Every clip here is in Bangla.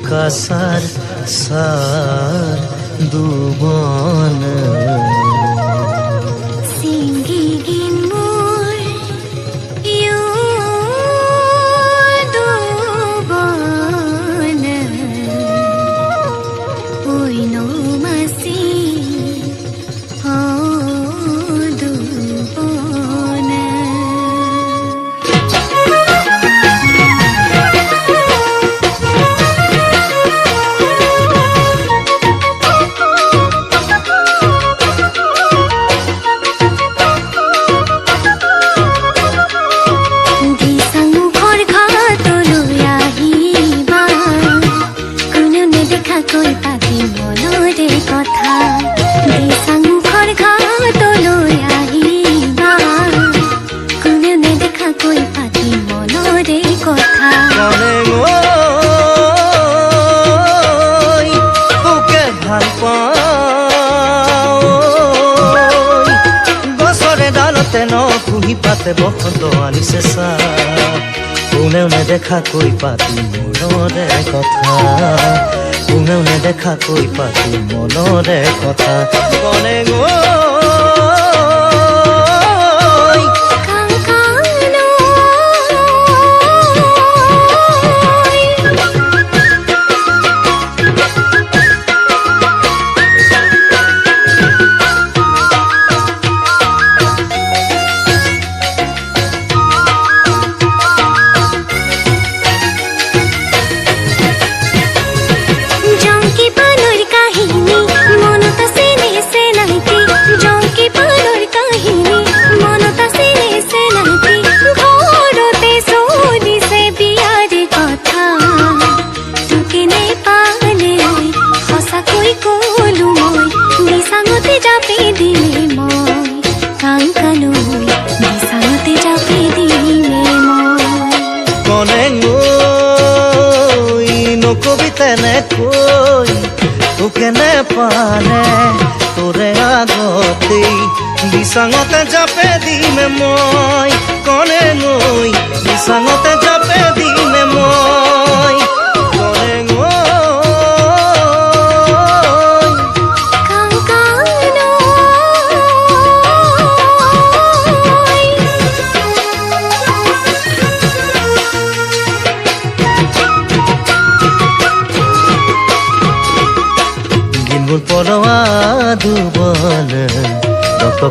কাছাৰ সাৰ দুবন পাতে বসন্ত আনিছে চা কোনেও নেদেখাকৈ পাতি মনৰে কথা কোনেও নেদেখাকৈ পাতি মনৰে কথা কনে তেনেকৈ তোকে নেপালে তোৰে আগতেই বিছাঙতে জাপে দিমে মই কনে নৈ বিছাঙতে জাপে দিমে মই কনে পরোয়া দুবন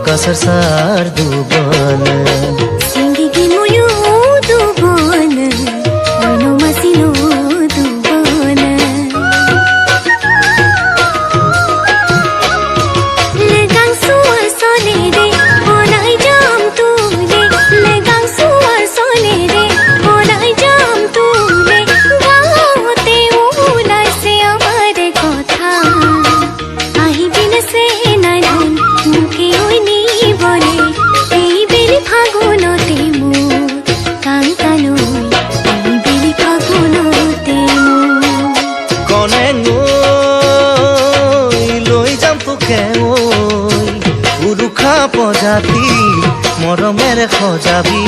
কাছাৰ সার দুবন সিঙ্গি ময়ূ দুবন মাসিনো দুবন লেগাং সুয়ার সলে রে ওলাই জাম তুলে লেগাং সুয়ার সলে রে ওলাই জাম তুলে গাওতে উলাইছে আমার কথা প্ৰজাতি মৰমেৰে সজাবি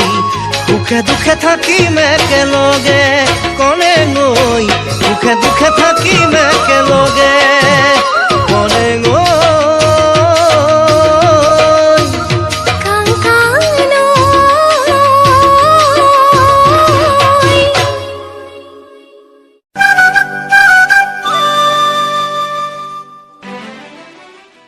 সুখে দুখে থাকিম একেলগে কনে নৈ সুখে দুখে থাকিম একেলগে